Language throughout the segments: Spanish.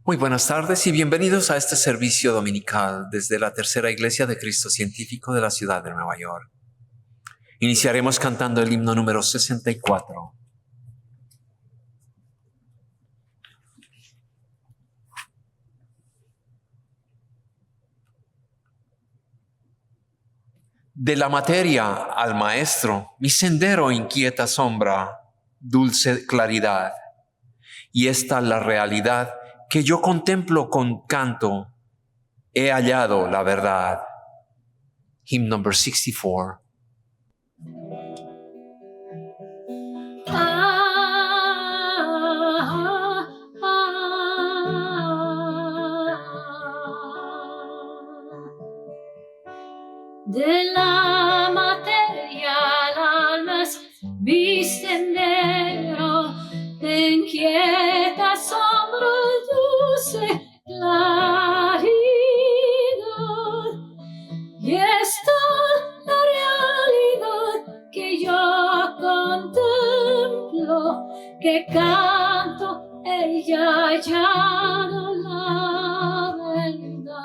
Muy buenas tardes y bienvenidos a este servicio dominical desde la Tercera Iglesia de Cristo Científico de la ciudad de Nueva York. Iniciaremos cantando el himno número 64. De la materia al maestro, mi sendero inquieta sombra, dulce claridad. Y esta la realidad que yo contemplo con canto, he hallado la verdad. Hymn number 64. De la materia al alma es mi sendero, de inquieta sombra dulce claridad. Y esta la realidad que yo contemplo, que canto, ella hallado la verdad.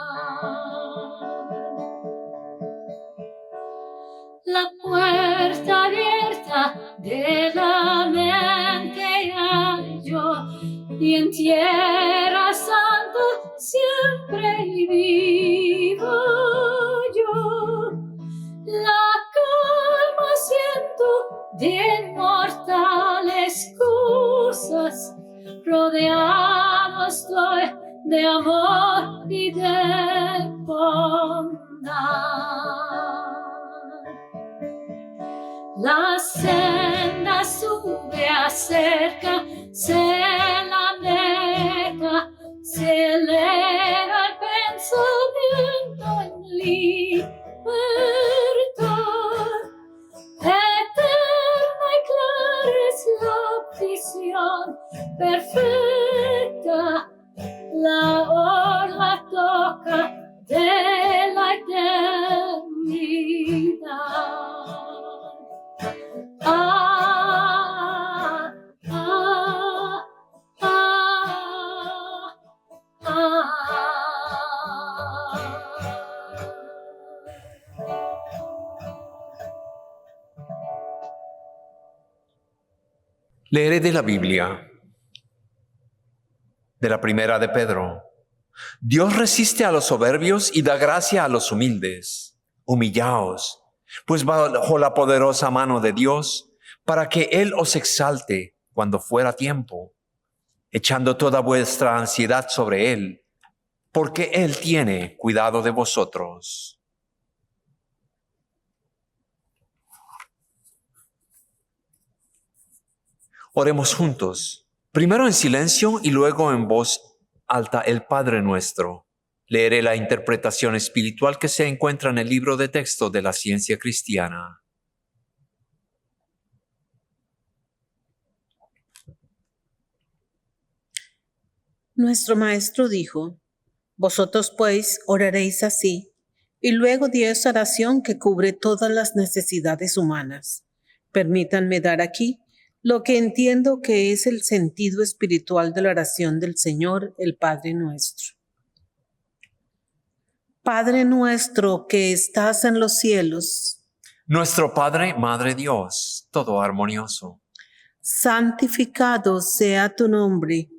La puerta abierta de la mente hallo, y en tierra santa siempre vivo yo. La calma siento de inmortales cosas, rodeado estoy de amor y de bondad. La senda sube acerca, se la meta, se eleva el pensamiento en libertad. Eterna y clara es la visión perfecta, la orla toca de la eternidad. Leeré de la Biblia, de la primera de Pedro. Dios resiste a los soberbios y da gracia a los humildes. Humillaos, pues bajo la poderosa mano de Dios, para que Él os exalte cuando fuera tiempo, echando toda vuestra ansiedad sobre Él, porque Él tiene cuidado de vosotros. Oremos juntos, primero en silencio y luego en voz alta el Padre Nuestro. Leeré la interpretación espiritual que se encuentra en el libro de texto de la ciencia cristiana. Nuestro Maestro dijo: vosotros pues oraréis así, y luego di esa oración que cubre todas las necesidades humanas. Permítanme dar aquí lo que entiendo que es el sentido espiritual de la oración del Señor, el Padre Nuestro. Padre nuestro que estás en los cielos, Nuestro Padre, Madre Dios, todo armonioso, santificado sea tu nombre.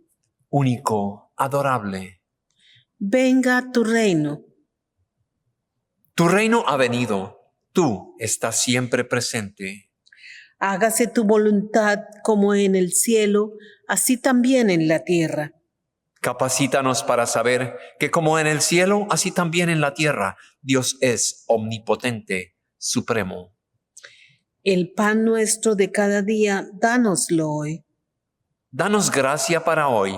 único, adorable. Venga tu reino. Tu reino ha venido, tú estás siempre presente. Hágase tu voluntad como en el cielo, así también en la tierra. Capacítanos para saber que como en el cielo, así también en la tierra, Dios es omnipotente, supremo. El pan nuestro de cada día, dánoslo hoy. Danos gracia para hoy,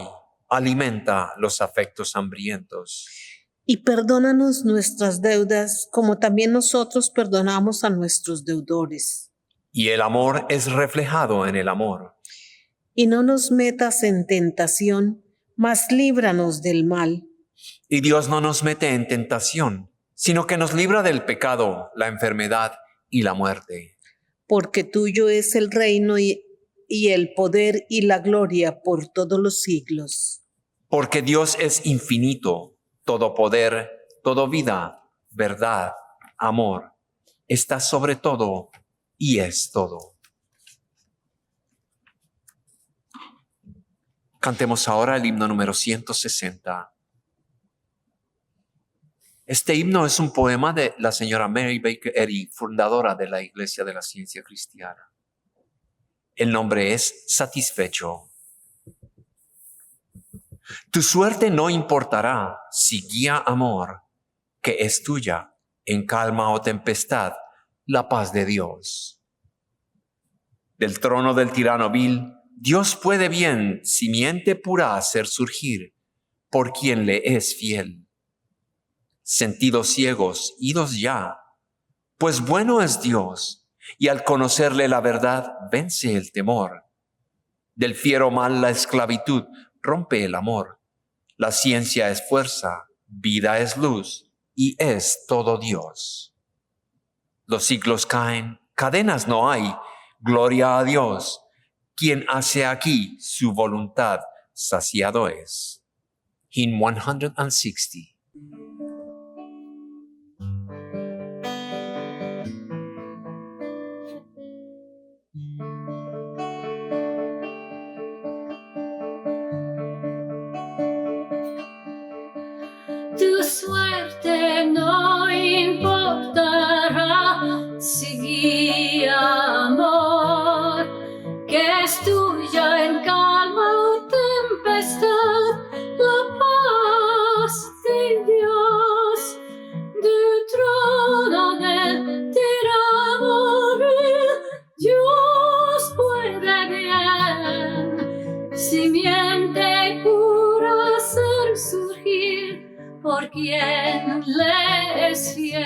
alimenta los afectos hambrientos. Y perdónanos nuestras deudas, como también nosotros perdonamos a nuestros deudores. Y el amor es reflejado en el amor. Y no nos metas en tentación, mas líbranos del mal. Y Dios no nos mete en tentación, sino que nos libra del pecado, la enfermedad y la muerte. Porque tuyo es el reino y el poder y la gloria por todos los siglos. Porque Dios es infinito, todo poder, toda vida, verdad, amor, está sobre todo y es todo. Cantemos ahora el himno número 160. Este himno es un poema de la señora Mary Baker Eddy, fundadora de la Iglesia de la Ciencia Cristiana. El nombre es Satisfecho. Tu suerte no importará si guía amor, que es tuya, en calma o tempestad, la paz de Dios. Del trono del tirano vil, Dios puede bien, simiente pura, hacer surgir, por quien le es fiel. Sentidos ciegos, idos ya, pues bueno es Dios, y al conocerle la verdad, vence el temor. Del fiero mal la esclavitud, rompe el amor. La ciencia es fuerza, vida es luz, y es todo Dios. Los siglos caen, cadenas no hay, gloria a Dios, quien hace aquí su voluntad, saciado es. Hymn 160. Tu suerte no importará si guía amor, que es tuya en calma o tempestad, la paz de Dios. Du trono del tirano vil, Dios puede bien, simiente pura hacer surgir, por quien le es fiel.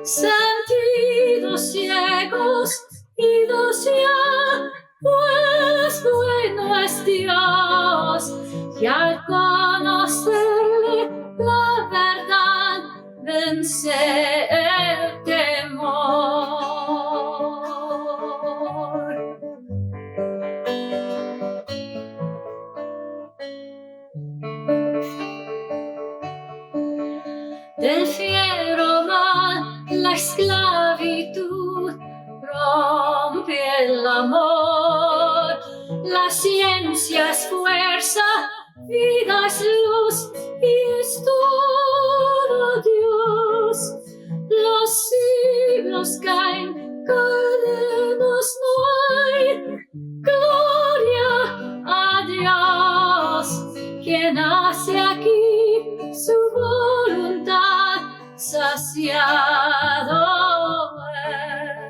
Sentidos ciegos, idos ya, pues bueno es Dios, y al conocerle la verdad, vence el temor. Del fiero mal la esclavitud rompe el amor. La ciencia es fuerza, vida es luz y es todo Dios. Los siglos caen, cadenas no hay, gloria a Dios, quien hace aquí su voluntad, saciado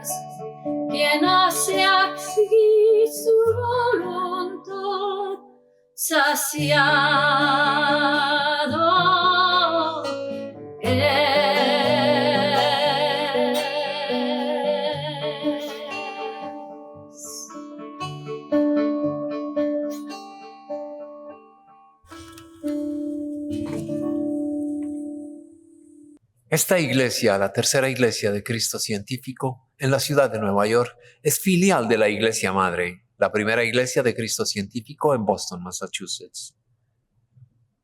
es. Quien hace aquí su voluntad, saciado es. Esta iglesia, la tercera iglesia de Cristo Científico en la ciudad de Nueva York, es filial de la Iglesia Madre, la primera iglesia de Cristo Científico en Boston, Massachusetts.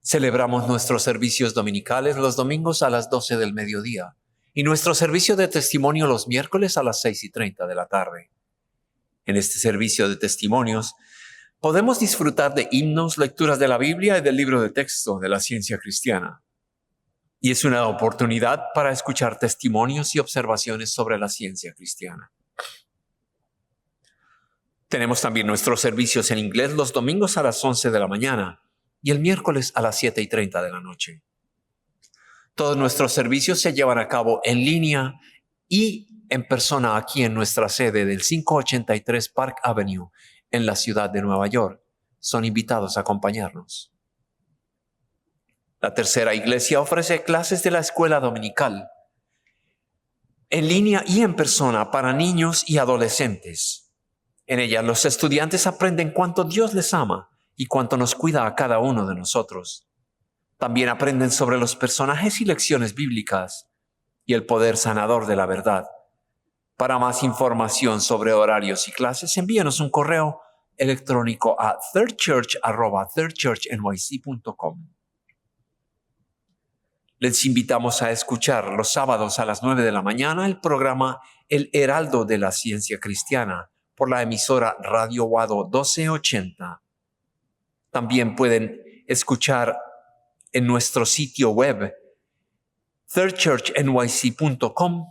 Celebramos nuestros servicios dominicales los domingos a las 12 del mediodía y nuestro servicio de testimonio los miércoles a las 6:30 de la tarde. En este servicio de testimonios podemos disfrutar de himnos, lecturas de la Biblia y del libro de texto de la ciencia cristiana. Y es una oportunidad para escuchar testimonios y observaciones sobre la ciencia cristiana. Tenemos también nuestros servicios en inglés los domingos a las 11 de la mañana y el miércoles a las 7:30 de la noche. Todos nuestros servicios se llevan a cabo en línea y en persona aquí en nuestra sede del 583 Park Avenue en la ciudad de Nueva York. Son invitados a acompañarnos. La tercera iglesia ofrece clases de la escuela dominical, en línea y en persona para niños y adolescentes. En ella los estudiantes aprenden cuánto Dios les ama y cuánto nos cuida a cada uno de nosotros. También aprenden sobre los personajes y lecciones bíblicas y el poder sanador de la verdad. Para más información sobre horarios y clases, envíenos un correo electrónico a thirdchurch@thirdchurchnyc.com. Les invitamos a escuchar los sábados a las 9 de la mañana el programa El Heraldo de la Ciencia Cristiana por la emisora Radio Wado 1280. También pueden escuchar en nuestro sitio web thirdchurchnyc.com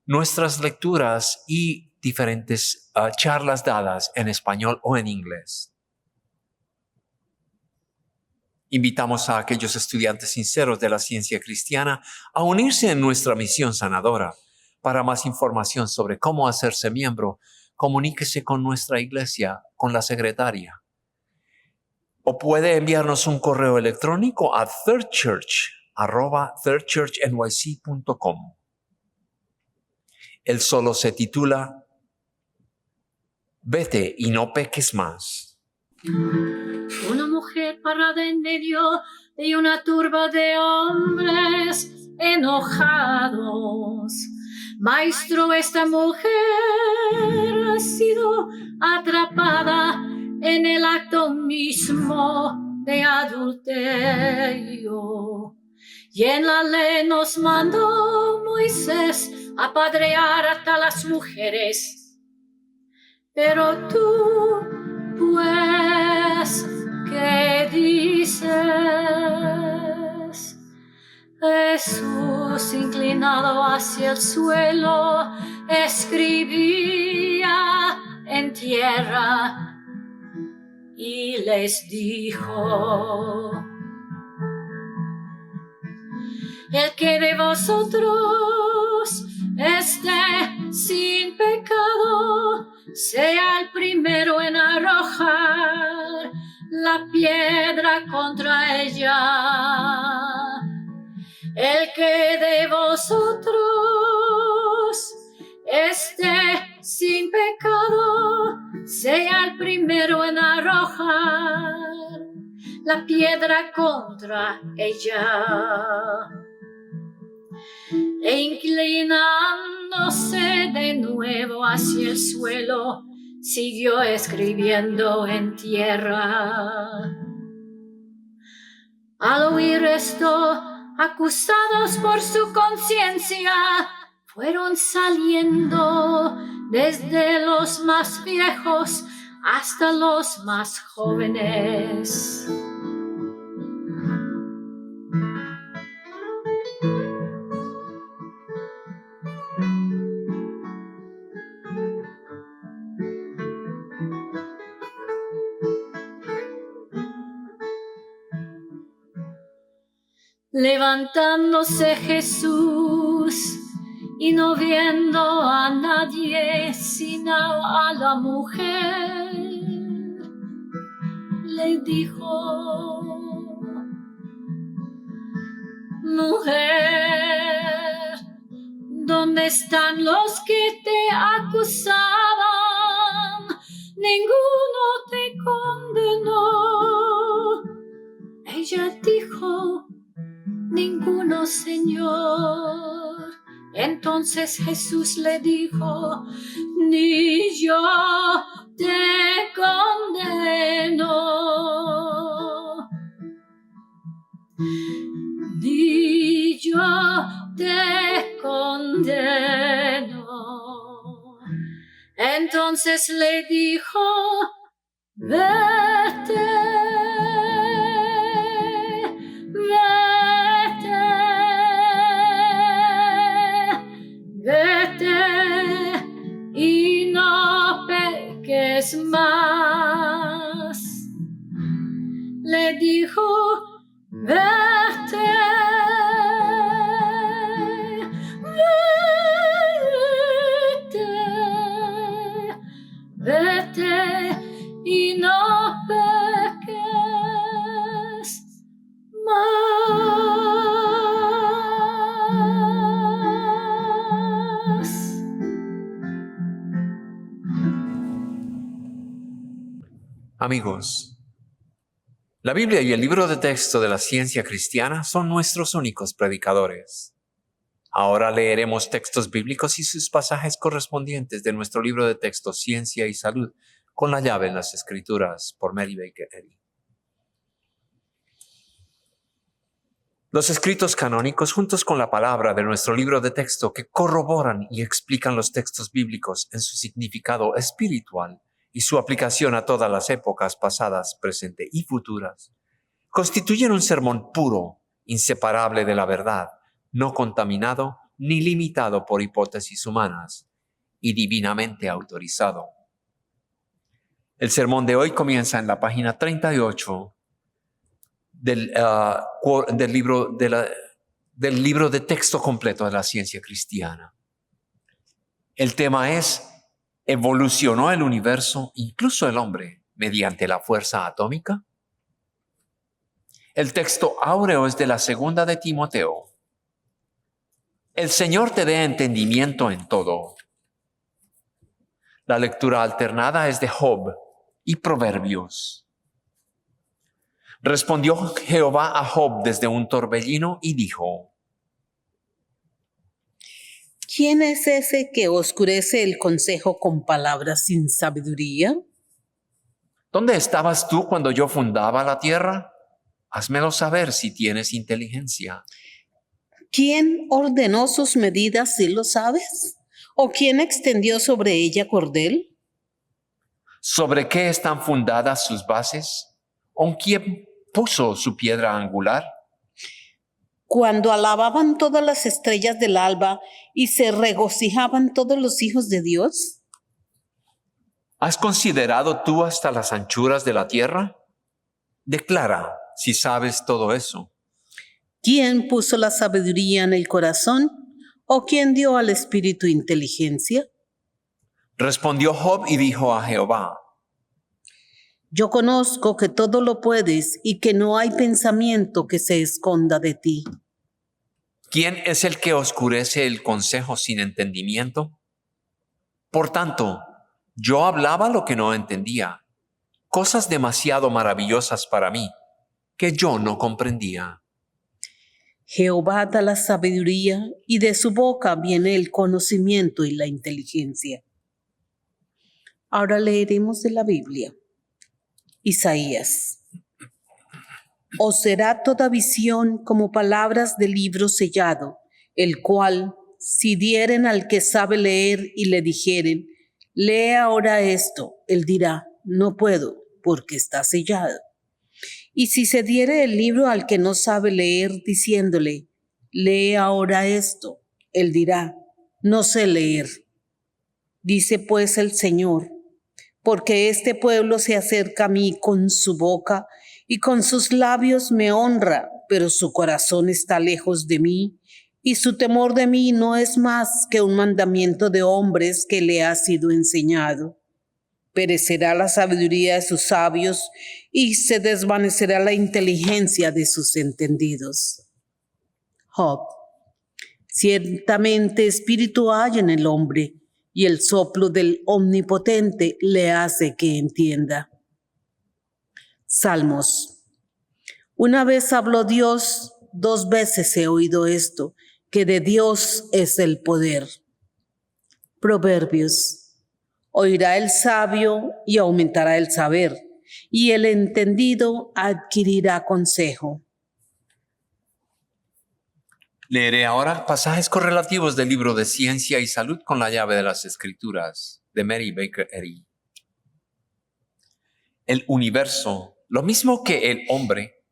nuestras lecturas y diferentes charlas dadas en español o en inglés. Invitamos a aquellos estudiantes sinceros de la ciencia cristiana a unirse en nuestra misión sanadora. Para más información sobre cómo hacerse miembro, comuníquese con nuestra iglesia, con la secretaria. O puede enviarnos un correo electrónico a thirdchurch@thirdchurchnyc.com. Él solo se titula Vete y no peques más. Una mujer parada en medio de una turba de hombres enojados. Maestro, esta mujer ha sido atrapada en el acto mismo de adulterio. Y en la ley nos mandó Moisés apedrear a tales mujeres. Pero tú, pues, ¿qué dices? Jesús, inclinado hacia el suelo, escribía en tierra y les dijo: el que de vosotros esté sin pecado, sea el primero en arrojar la piedra contra ella. El que de vosotros esté sin pecado, sea el primero en arrojar la piedra contra ella. E inclinándose de nuevo hacia el suelo, siguió escribiendo en tierra. Al oír esto, acusados por su conciencia, fueron saliendo desde los más viejos hasta los más jóvenes. Levantándose Jesús y no viendo a nadie sino a la mujer, le dijo: mujer, ¿dónde están los que te acusaban? Ninguno te condenó. Ella dijo: ninguno, Señor. Entonces Jesús le dijo: ni yo te condeno. Ni yo te condeno. Entonces le dijo: vete. Vete y no peques más. Le dijo: vete, vete, vete y no peques más. Amigos, la Biblia y el libro de texto de la ciencia cristiana son nuestros únicos predicadores. Ahora leeremos textos bíblicos y sus pasajes correspondientes de nuestro libro de texto Ciencia y Salud con la llave en las Escrituras por Mary Baker Eddy. Los escritos canónicos juntos con la palabra de nuestro libro de texto que corroboran y explican los textos bíblicos en su significado espiritual y su aplicación a todas las épocas pasadas, presente y futuras, constituyen un sermón puro, inseparable de la verdad, no contaminado ni limitado por hipótesis humanas y divinamente autorizado. El sermón de hoy comienza en la página 38 del libro de texto completo de la ciencia cristiana. El tema es: ¿evolucionó el universo, incluso el hombre, mediante la fuerza atómica? El texto áureo es de la segunda de Timoteo. El Señor te dé entendimiento en todo. La lectura alternada es de Job y Proverbios. Respondió Jehová a Job desde un torbellino y dijo: ¿Quién es ese que oscurece el consejo con palabras sin sabiduría? ¿Dónde estabas tú cuando yo fundaba la tierra? Házmelo saber si tienes inteligencia. ¿Quién ordenó sus medidas, si lo sabes? ¿O quién extendió sobre ella cordel? ¿Sobre qué están fundadas sus bases? ¿O quién puso su piedra angular? Cuando alababan todas las estrellas del alba y se regocijaban todos los hijos de Dios. ¿Has considerado tú hasta las anchuras de la tierra? Declara si sabes todo eso. ¿Quién puso la sabiduría en el corazón? ¿O quién dio al espíritu inteligencia? Respondió Job y dijo a Jehová: Yo conozco que todo lo puedes y que no hay pensamiento que se esconda de ti. ¿Quién es el que oscurece el consejo sin entendimiento? Por tanto, yo hablaba lo que no entendía, cosas demasiado maravillosas para mí, que yo no comprendía. Jehová da la sabiduría y de su boca viene el conocimiento y la inteligencia. Ahora leeremos de la Biblia. Isaías. Os será toda visión como palabras de libro sellado, el cual, si dieren al que sabe leer y le dijeren, lee ahora esto, él dirá, no puedo, porque está sellado. Y si se diere el libro al que no sabe leer, diciéndole, lee ahora esto, él dirá, no sé leer. Dice pues el Señor, porque este pueblo se acerca a mí con su boca y con sus labios me honra, pero su corazón está lejos de mí y su temor de mí no es más que un mandamiento de hombres que le ha sido enseñado. Perecerá la sabiduría de sus sabios y se desvanecerá la inteligencia de sus entendidos. Job. Ciertamente espíritu hay en el hombre, y el soplo del Omnipotente le hace que entienda. Salmos. Una vez habló Dios, 2 veces he oído esto, que de Dios es el poder. Proverbios. Oirá el sabio y aumentará el saber, y el entendido adquirirá consejo. Leeré ahora pasajes correlativos del libro de Ciencia y Salud con la llave de las Escrituras de Mary Baker Eddy. El universo, lo mismo que el hombre,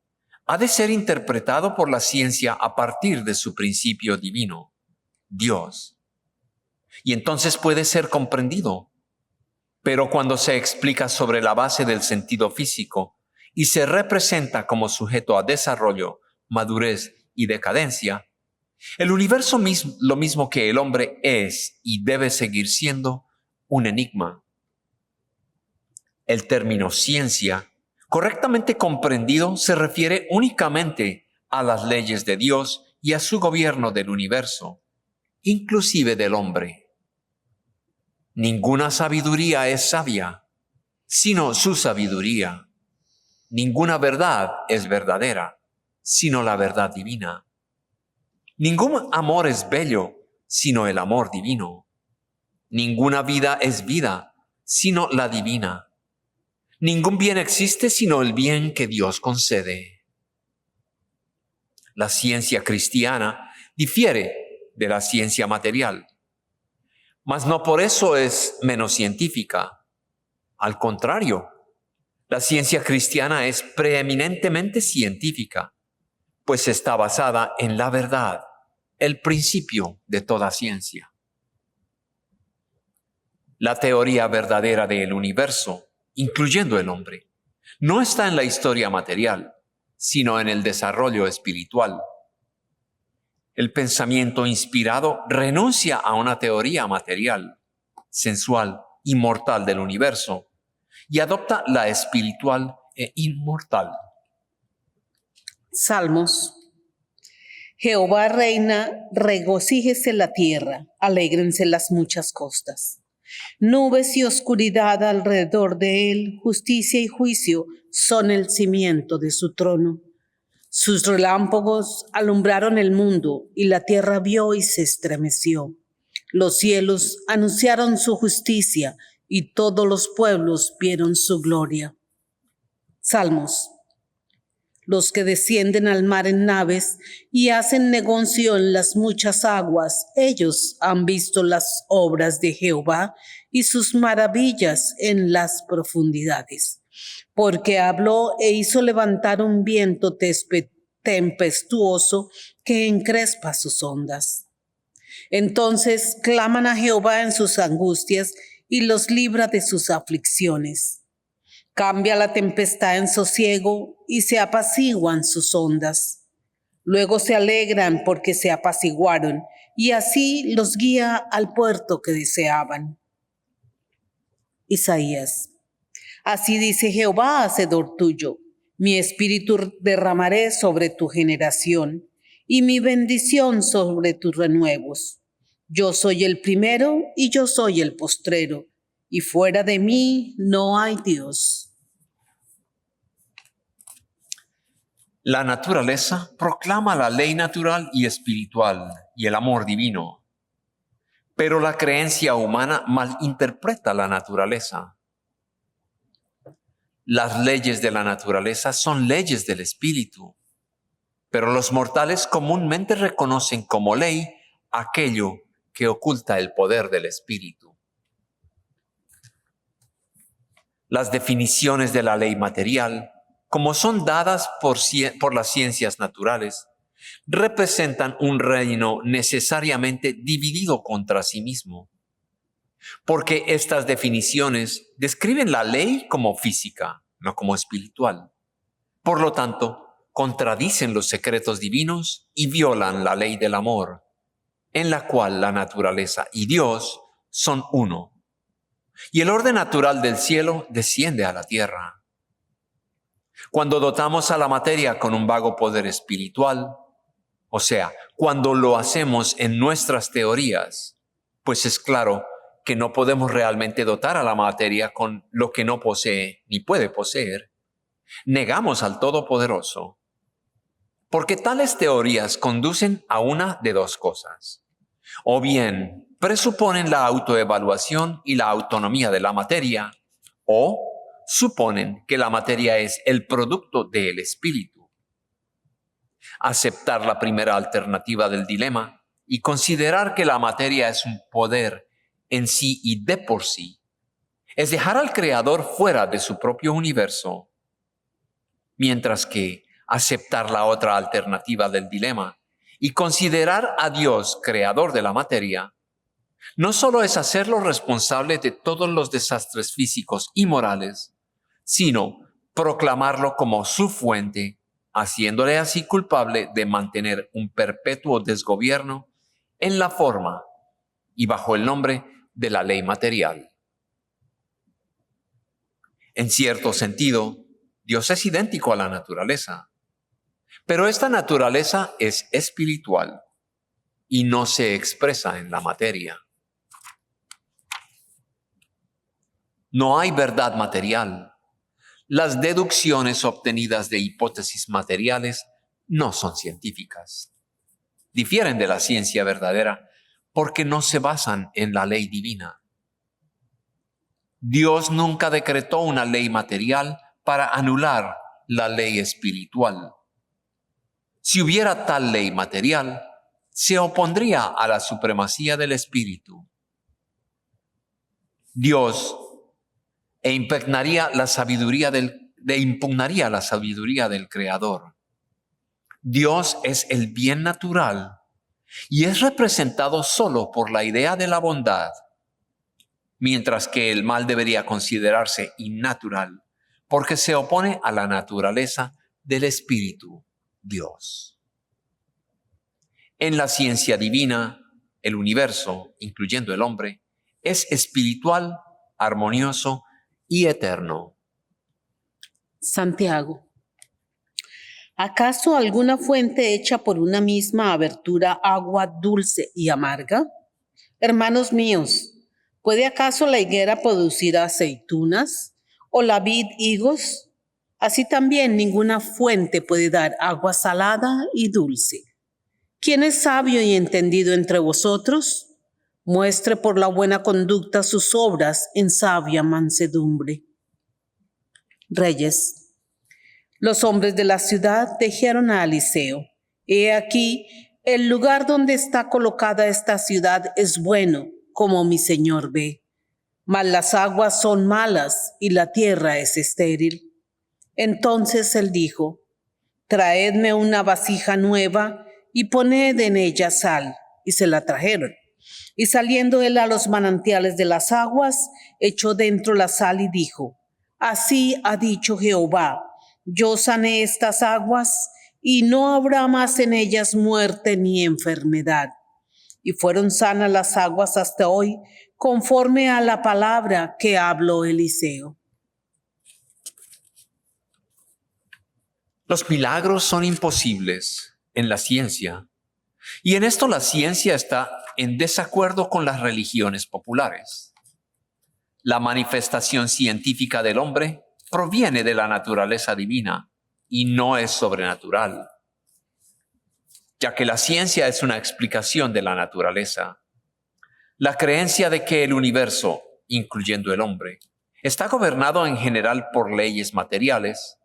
ha de ser interpretado por la ciencia a partir de su principio divino, Dios. Y entonces puede ser comprendido. Pero cuando se explica sobre la base del sentido físico y se representa como sujeto a desarrollo, madurez y decadencia, el universo mismo, lo mismo que el hombre, es y debe seguir siendo un enigma. El término ciencia, correctamente comprendido, se refiere únicamente a las leyes de Dios y a su gobierno del universo, inclusive del hombre. Ninguna sabiduría es sabia, sino su sabiduría. Ninguna verdad es verdadera, sino la verdad divina. Ningún amor es bello sino el amor divino. Ninguna vida es vida sino la divina. Ningún bien existe sino el bien que Dios concede. La ciencia cristiana difiere de la ciencia material, mas no por eso es menos científica. Al contrario, la ciencia cristiana es preeminentemente científica, pues está basada en la verdad, el principio de toda ciencia. La teoría verdadera del universo, incluyendo el hombre, no está en la historia material, sino en el desarrollo espiritual. El pensamiento inspirado renuncia a una teoría material, sensual y mortal del universo y adopta la espiritual e inmortal. Salmos. Jehová reina, regocíjese la tierra, alégrense las muchas costas. Nubes y oscuridad alrededor de él, justicia y juicio son el cimiento de su trono. Sus relámpagos alumbraron el mundo y la tierra vio y se estremeció. Los cielos anunciaron su justicia y todos los pueblos vieron su gloria. Salmos. Los que descienden al mar en naves y hacen negocio en las muchas aguas, ellos han visto las obras de Jehová y sus maravillas en las profundidades. Porque habló e hizo levantar un viento tempestuoso que encrespa sus ondas. Entonces claman a Jehová en sus angustias y los libra de sus aflicciones. Cambia la tempestad en sosiego y se apaciguan sus ondas. Luego se alegran porque se apaciguaron y así los guía al puerto que deseaban. Isaías. Así dice Jehová, hacedor tuyo: mi espíritu derramaré sobre tu generación y mi bendición sobre tus renuevos. Yo soy el primero y yo soy el postrero, y fuera de mí no hay Dios. La naturaleza proclama la ley natural y espiritual y el amor divino, pero la creencia humana malinterpreta la naturaleza. Las leyes de la naturaleza son leyes del espíritu, pero los mortales comúnmente reconocen como ley aquello que oculta el poder del espíritu. Las definiciones de la ley material, como son dadas por las ciencias naturales, representan un reino necesariamente dividido contra sí mismo, porque estas definiciones describen la ley como física, no como espiritual. Por lo tanto, contradicen los secretos divinos y violan la ley del amor, en la cual la naturaleza y Dios son uno. Y el orden natural del cielo desciende a la tierra. Cuando dotamos a la materia con un vago poder espiritual, o sea, cuando lo hacemos en nuestras teorías, pues es claro que no podemos realmente dotar a la materia con lo que no posee ni puede poseer. Negamos al Todopoderoso, porque tales teorías conducen a una de dos cosas. O bien presuponen la autoevaluación y la autonomía de la materia, o suponen que la materia es el producto del espíritu. Aceptar la primera alternativa del dilema y considerar que la materia es un poder en sí y de por sí es dejar al Creador fuera de su propio universo, mientras que aceptar la otra alternativa del dilema y considerar a Dios creador de la materia no solo es hacerlo responsable de todos los desastres físicos y morales, sino proclamarlo como su fuente, haciéndole así culpable de mantener un perpetuo desgobierno en la forma y bajo el nombre de la ley material. En cierto sentido, Dios es idéntico a la naturaleza, pero esta naturaleza es espiritual y no se expresa en la materia. No hay verdad material. Las deducciones obtenidas de hipótesis materiales no son científicas. difieren de la ciencia verdadera porque no se basan en la ley divina. Dios nunca decretó una ley material para anular la ley espiritual. Si hubiera tal ley material, se opondría a la supremacía del espíritu. Dios impugnaría la sabiduría del Creador. Dios es el bien natural y es representado solo por la idea de la bondad, mientras que el mal debería considerarse innatural porque se opone a la naturaleza del Espíritu Dios. En la ciencia divina, el universo, incluyendo el hombre, es espiritual, armonioso y eterno. Santiago. ¿Acaso alguna fuente hecha por una misma abertura agua dulce y amarga? Hermanos míos, ¿puede acaso la higuera producir aceitunas o la vid higos? Así también ninguna fuente puede dar agua salada y dulce. ¿Quién es sabio y entendido entre vosotros? Muestre por la buena conducta sus obras en sabia mansedumbre. Reyes. Los hombres de la ciudad dijeron a Eliseo: He aquí, el lugar donde está colocada esta ciudad es bueno, como mi señor ve, mas las aguas son malas y la tierra es estéril. Entonces él dijo: Traedme una vasija nueva y poned en ella sal. Y se la trajeron. Y saliendo él a los manantiales de las aguas, echó dentro la sal y dijo: Así ha dicho Jehová: Yo sané estas aguas, y no habrá más en ellas muerte ni enfermedad. Y fueron sanas las aguas hasta hoy, conforme a la palabra que habló Eliseo. Los milagros son imposibles en la ciencia, y en esto la ciencia está en desacuerdo con las religiones populares. La manifestación científica del hombre proviene de la naturaleza divina y no es sobrenatural, ya que la ciencia es una explicación de la naturaleza. La creencia de que el universo, incluyendo el hombre, está gobernado en general por leyes materiales,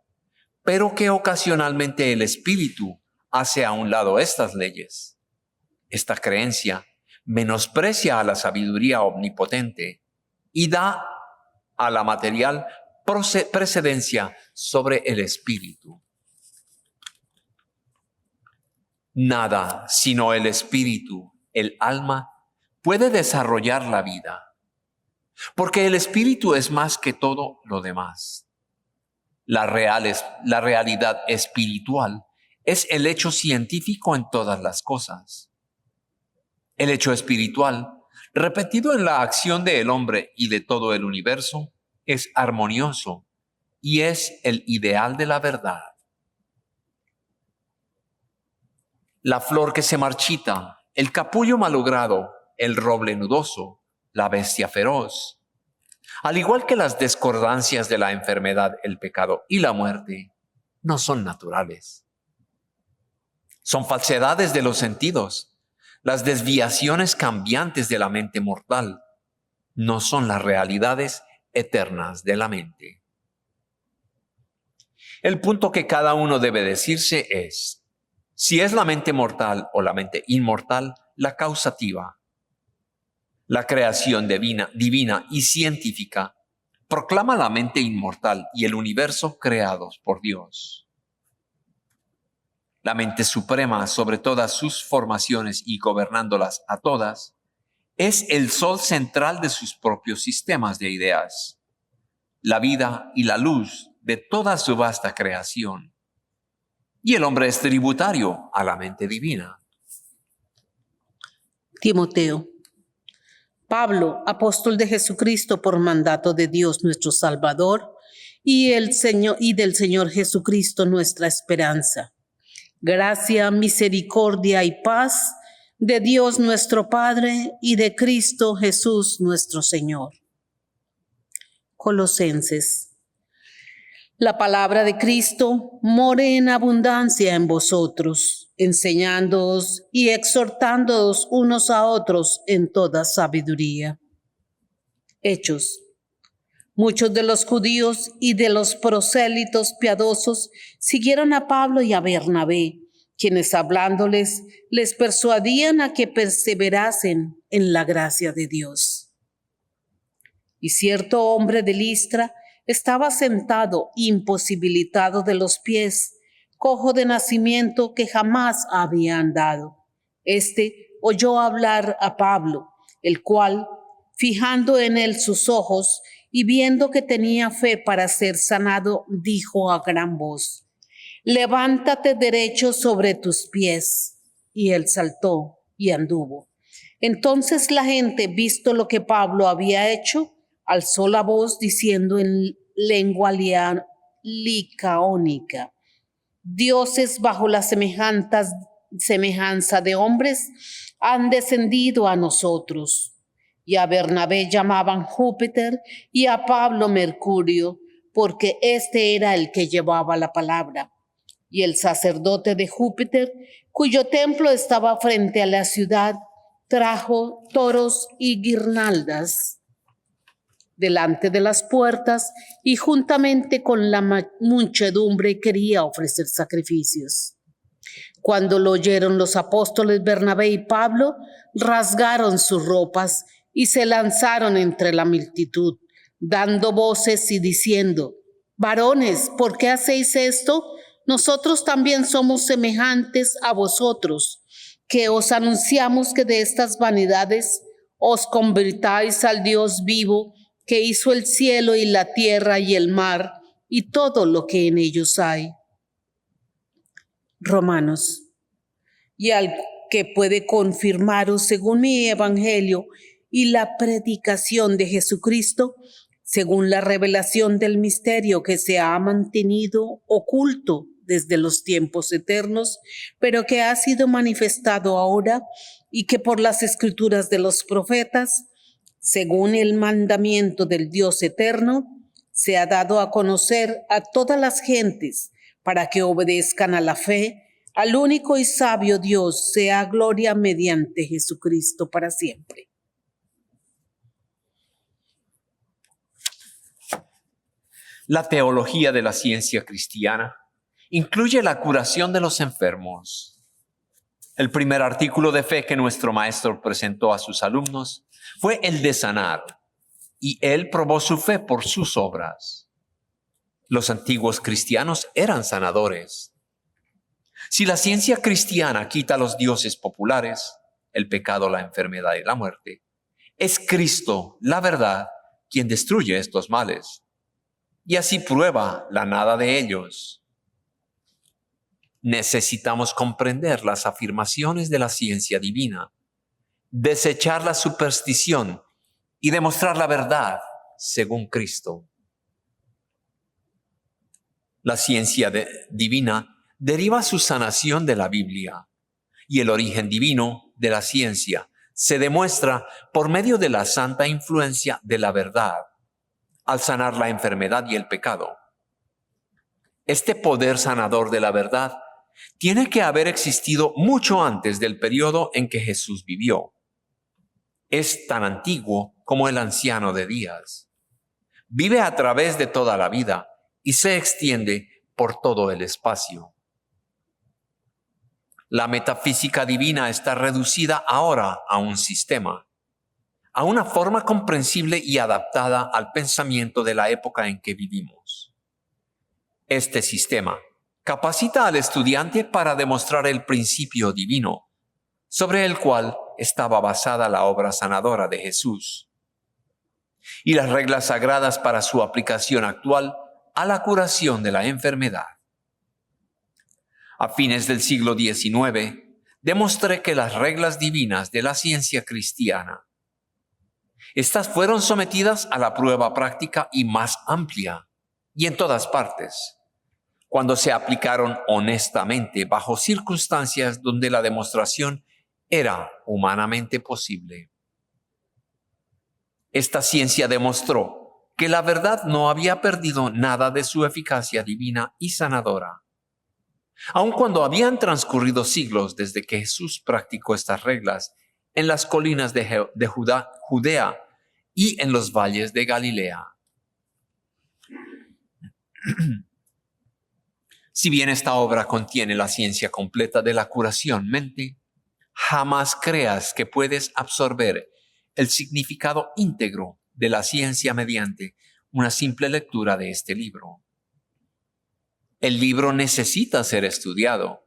pero que ocasionalmente el espíritu hace a un lado estas leyes. Esta creencia menosprecia a la sabiduría omnipotente y da a la material precedencia sobre el espíritu. Nada sino el espíritu, el alma, puede desarrollar la vida, porque el espíritu es más que todo lo demás. La realidad espiritual es el hecho científico en todas las cosas. El hecho espiritual, repetido en la acción del hombre y de todo el universo, es armonioso y es el ideal de la verdad. La flor que se marchita, el capullo malogrado, el roble nudoso, la bestia feroz, al igual que las discordancias de la enfermedad, el pecado y la muerte, no son naturales. Son falsedades de los sentidos. Las desviaciones cambiantes de la mente mortal no son las realidades eternas de la mente. El punto que cada uno debe decirse es: si es la mente mortal o la mente inmortal la causativa. La creación divina y científica proclama la mente inmortal y el universo creados por Dios. La mente suprema sobre todas sus formaciones y gobernándolas a todas, es el sol central de sus propios sistemas de ideas, la vida y la luz de toda su vasta creación. Y el hombre es tributario a la mente divina. Timoteo. Pablo, apóstol de Jesucristo por mandato de Dios nuestro Salvador y del Señor Jesucristo nuestra esperanza. Gracia, misericordia y paz de Dios nuestro Padre y de Cristo Jesús nuestro Señor. Colosenses. La palabra de Cristo more en abundancia en vosotros, enseñándoos y exhortándoos unos a otros en toda sabiduría. Hechos. Muchos de los judíos y de los prosélitos piadosos siguieron a Pablo y a Bernabé, quienes hablándoles les persuadían a que perseverasen en la gracia de Dios. Y cierto hombre de Listra estaba sentado imposibilitado de los pies, cojo de nacimiento que jamás había andado. Este oyó hablar a Pablo, el cual, fijando en él sus ojos y viendo que tenía fe para ser sanado, dijo a gran voz: levántate derecho sobre tus pies. Y él saltó y anduvo. Entonces la gente, visto lo que Pablo había hecho, alzó la voz diciendo en lengua licaónica: dioses bajo la semejanza de hombres han descendido a nosotros. Y a Bernabé llamaban Júpiter y a Pablo Mercurio, porque este era el que llevaba la palabra. Y el sacerdote de Júpiter, cuyo templo estaba frente a la ciudad, trajo toros y guirnaldas delante de las puertas y juntamente con la muchedumbre quería ofrecer sacrificios. Cuando lo oyeron los apóstoles Bernabé y Pablo, rasgaron sus ropas y se lanzaron entre la multitud, dando voces y diciendo: varones, ¿por qué hacéis esto? Nosotros también somos semejantes a vosotros, que os anunciamos que de estas vanidades os convirtáis al Dios vivo, que hizo el cielo y la tierra y el mar y todo lo que en ellos hay. Romanos. Y al que puede confirmaros según mi evangelio y la predicación de Jesucristo, según la revelación del misterio que se ha mantenido oculto desde los tiempos eternos, pero que ha sido manifestado ahora y que por las escrituras de los profetas, según el mandamiento del Dios eterno, se ha dado a conocer a todas las gentes para que obedezcan a la fe, al único y sabio Dios, sea gloria mediante Jesucristo para siempre. La teología de la ciencia cristiana incluye la curación de los enfermos. El primer artículo de fe que nuestro maestro presentó a sus alumnos fue el de sanar, y él probó su fe por sus obras. Los antiguos cristianos eran sanadores. Si la ciencia cristiana quita a los dioses populares, el pecado, la enfermedad y la muerte, es Cristo, la verdad, quien destruye estos males, y así prueba la nada de ellos. Necesitamos comprender las afirmaciones de la ciencia divina, desechar la superstición y demostrar la verdad según Cristo. La ciencia divina deriva su sanación de la Biblia, y el origen divino de la ciencia se demuestra por medio de la santa influencia de la verdad, al sanar la enfermedad y el pecado. Este poder sanador de la verdad tiene que haber existido mucho antes del periodo en que Jesús vivió. Es tan antiguo como el anciano de días. Vive a través de toda la vida y se extiende por todo el espacio. La metafísica divina está reducida ahora a un sistema, a una forma comprensible y adaptada al pensamiento de la época en que vivimos. Este sistema capacita al estudiante para demostrar el principio divino, sobre el cual estaba basada la obra sanadora de Jesús, y las reglas sagradas para su aplicación actual a la curación de la enfermedad. A fines del siglo XIX, demostré que las reglas divinas de la ciencia cristiana, estas fueron sometidas a la prueba práctica y más amplia, y en todas partes, cuando se aplicaron honestamente bajo circunstancias donde la demostración era humanamente posible. Esta ciencia demostró que la verdad no había perdido nada de su eficacia divina y sanadora. Aun cuando habían transcurrido siglos desde que Jesús practicó estas reglas en las colinas de Judea y en los valles de Galilea. Si bien esta obra contiene la ciencia completa de la curación mente, jamás creas que puedes absorber el significado íntegro de la ciencia mediante una simple lectura de este libro. El libro necesita ser estudiado,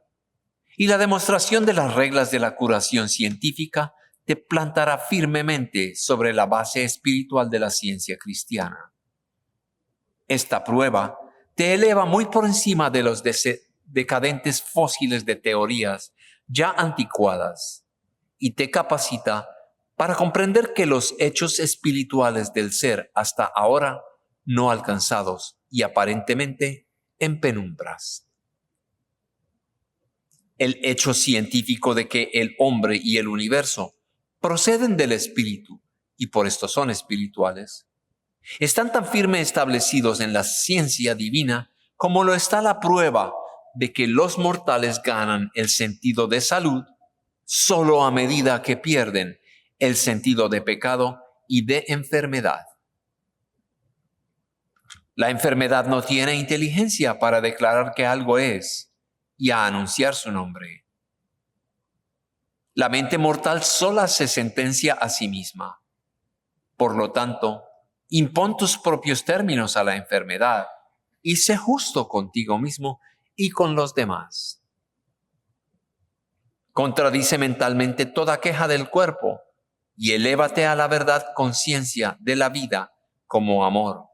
y la demostración de las reglas de la curación científica te plantará firmemente sobre la base espiritual de la ciencia cristiana. Esta prueba te eleva muy por encima de los decadentes fósiles de teorías ya anticuadas y te capacita para comprender que los hechos espirituales del ser hasta ahora no alcanzados y aparentemente en penumbras. El hecho científico de que el hombre y el universo proceden del espíritu y por esto son espirituales, están tan firme establecidos en la ciencia divina como lo está la prueba de que los mortales ganan el sentido de salud solo a medida que pierden el sentido de pecado y de enfermedad. La enfermedad no tiene inteligencia para declarar que algo es y a anunciar su nombre. La mente mortal sola se sentencia a sí misma. Por lo tanto, impón tus propios términos a la enfermedad y sé justo contigo mismo y con los demás. Contradice mentalmente toda queja del cuerpo y elévate a la verdad conciencia de la vida como amor,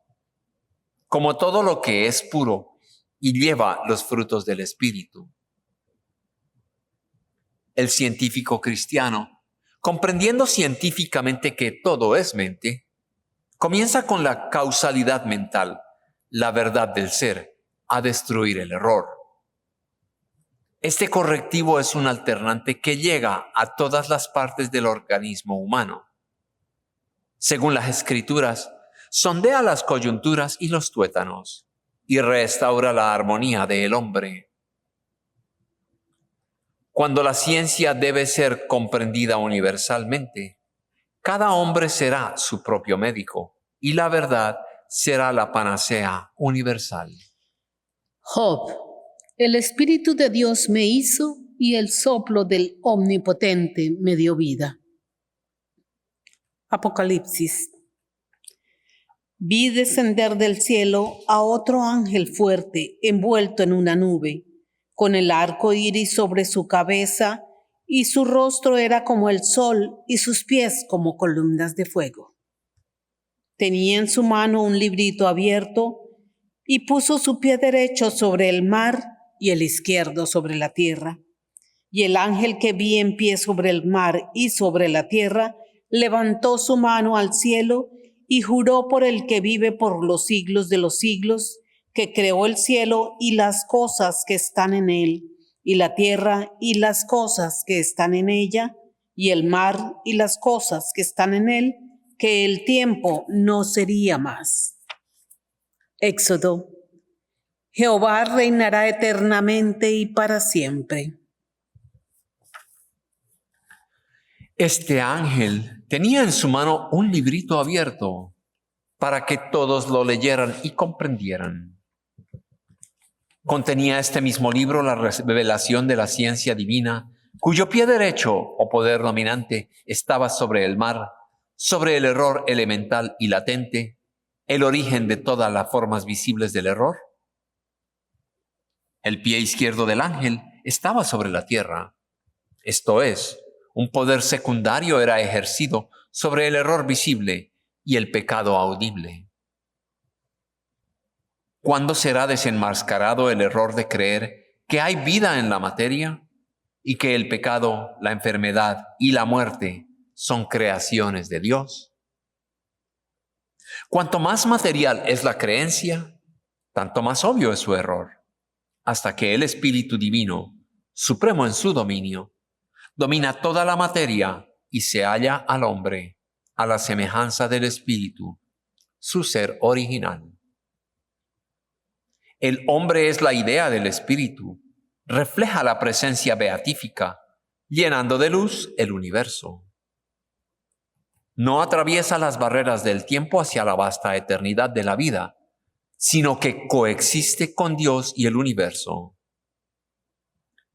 como todo lo que es puro y lleva los frutos del Espíritu. El científico cristiano, comprendiendo científicamente que todo es mente, comienza con la causalidad mental, la verdad del ser, a destruir el error. Este correctivo es un alternante que llega a todas las partes del organismo humano. Según las Escrituras, sondea las coyunturas y los tuétanos y restaura la armonía del hombre. Cuando la ciencia debe ser comprendida universalmente, cada hombre será su propio médico y la verdad será la panacea universal. Job, el Espíritu de Dios me hizo y el soplo del Omnipotente me dio vida. Apocalipsis. Vi descender del cielo a otro ángel fuerte, envuelto en una nube, con el arco iris sobre su cabeza, y su rostro era como el sol y sus pies como columnas de fuego. Tenía en su mano un librito abierto y puso su pie derecho sobre el mar y el izquierdo sobre la tierra. Y el ángel que vi en pie sobre el mar y sobre la tierra levantó su mano al cielo y juró por el que vive por los siglos de los siglos, que creó el cielo y las cosas que están en él, y la tierra y las cosas que están en ella, y el mar y las cosas que están en él, que el tiempo no sería más. Éxodo. Jehová reinará eternamente y para siempre. Este ángel tenía en su mano un librito abierto para que todos lo leyeran y comprendieran. Contenía este mismo libro la revelación de la ciencia divina, cuyo pie derecho o poder dominante estaba sobre el mar, sobre el error elemental y latente, el origen de todas las formas visibles del error. El pie izquierdo del ángel estaba sobre la tierra, esto es, un poder secundario era ejercido sobre el error visible y el pecado audible. ¿Cuándo será desenmascarado el error de creer que hay vida en la materia y que el pecado, la enfermedad y la muerte son creaciones de Dios? Cuanto más material es la creencia, tanto más obvio es su error, hasta que el Espíritu Divino, supremo en su dominio, domina toda la materia y se halla al hombre a la semejanza del Espíritu, su ser original. El hombre es la idea del Espíritu, refleja la presencia beatífica, llenando de luz el universo. No atraviesa las barreras del tiempo hacia la vasta eternidad de la vida, sino que coexiste con Dios y el universo.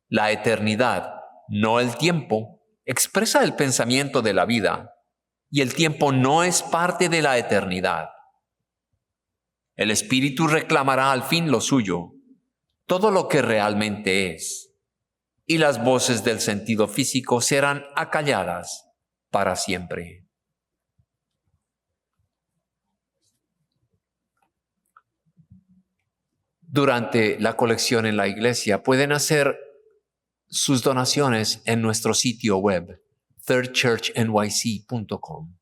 La eternidad, no el tiempo, expresa el pensamiento de la vida, y el tiempo no es parte de la eternidad. El Espíritu reclamará al fin lo suyo, todo lo que realmente es, y las voces del sentido físico serán acalladas para siempre. Durante la colección en la iglesia pueden hacer sus donaciones en nuestro sitio web, thirdchurchnyc.com.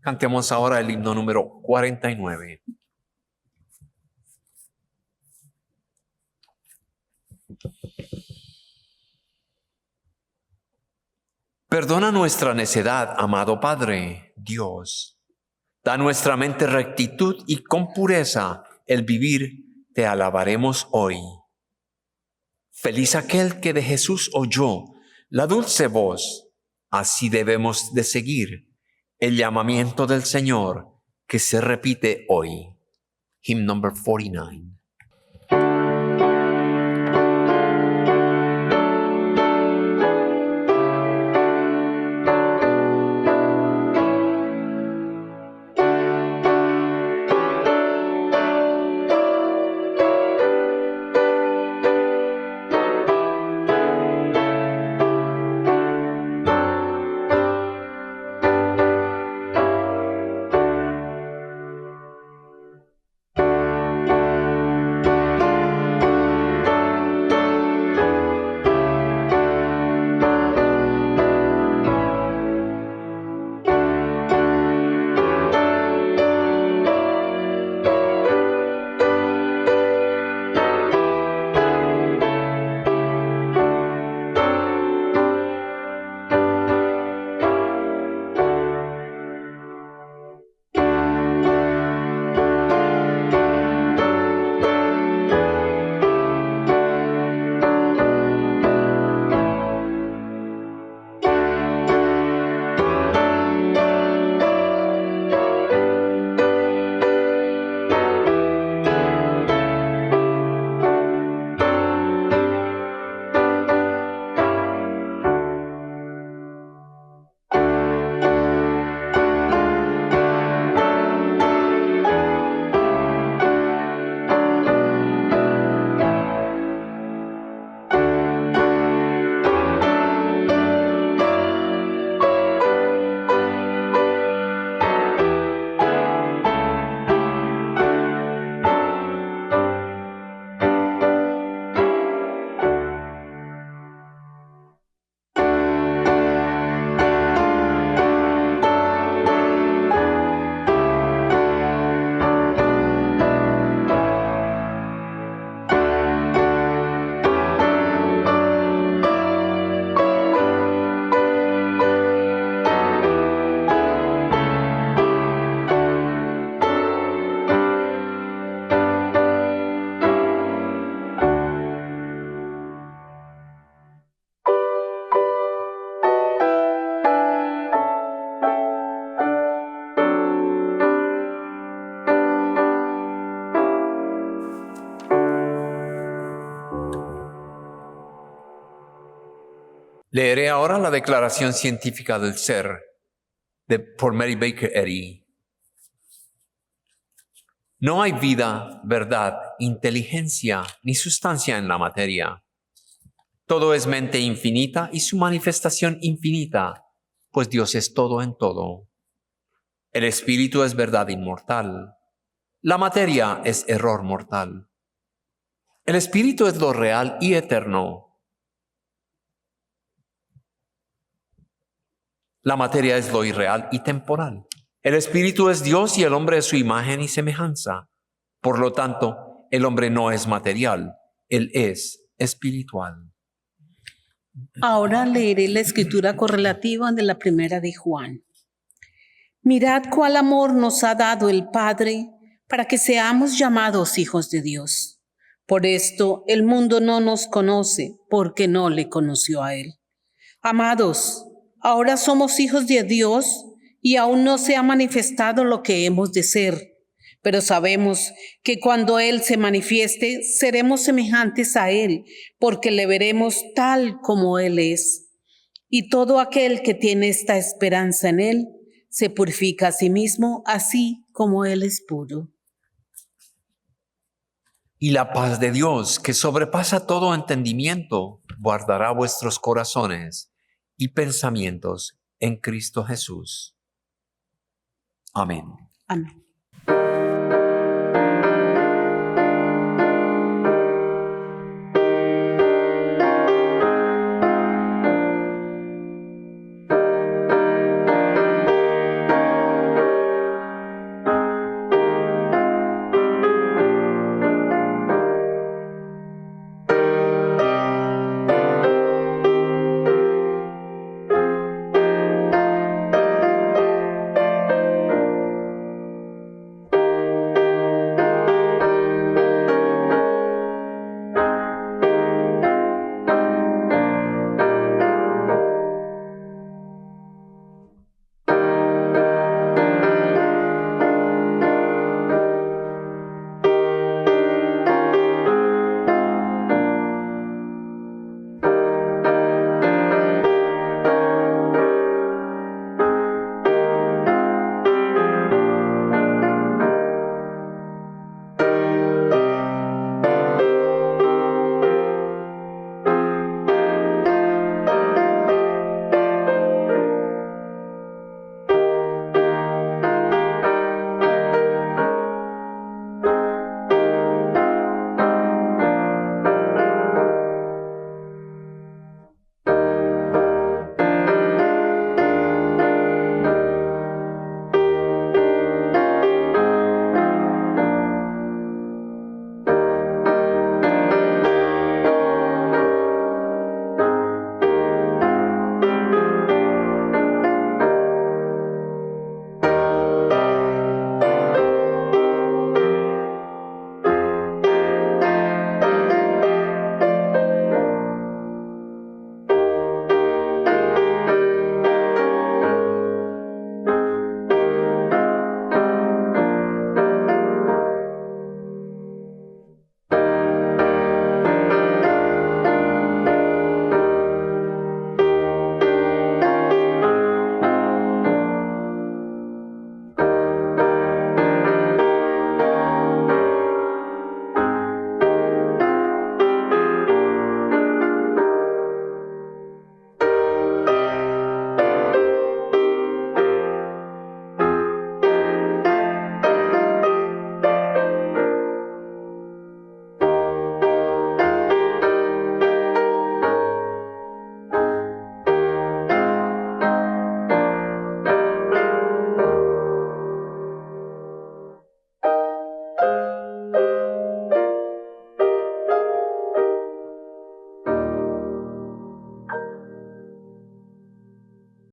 Cantemos ahora el himno número 49. Perdona nuestra necedad, amado Padre, Dios. Da a nuestra mente rectitud y con pureza el vivir te alabaremos hoy. Feliz aquel que de Jesús oyó la dulce voz. Así debemos de seguir el llamamiento del Señor que se repite hoy. Hymn number 49. Leeré ahora la declaración científica del ser por Mary Baker Eddy. No hay vida, verdad, inteligencia ni sustancia en la materia. Todo es mente infinita y su manifestación infinita, pues Dios es todo en todo. El espíritu es verdad inmortal. La materia es error mortal. El espíritu es lo real y eterno. La materia es lo irreal y temporal. El espíritu es Dios y el hombre es su imagen y semejanza. Por lo tanto, el hombre no es material, él es espiritual. Ahora leeré la escritura correlativa de la primera de Juan. Mirad cuál amor nos ha dado el Padre para que seamos llamados hijos de Dios. Por esto el mundo no nos conoce, porque no le conoció a Él. Amados, ahora somos hijos de Dios y aún no se ha manifestado lo que hemos de ser. Pero sabemos que cuando Él se manifieste, seremos semejantes a Él, porque le veremos tal como Él es. Y todo aquel que tiene esta esperanza en Él, se purifica a sí mismo, así como Él es puro. Y la paz de Dios, que sobrepasa todo entendimiento, guardará vuestros corazones y pensamientos en Cristo Jesús. Amén. Amén.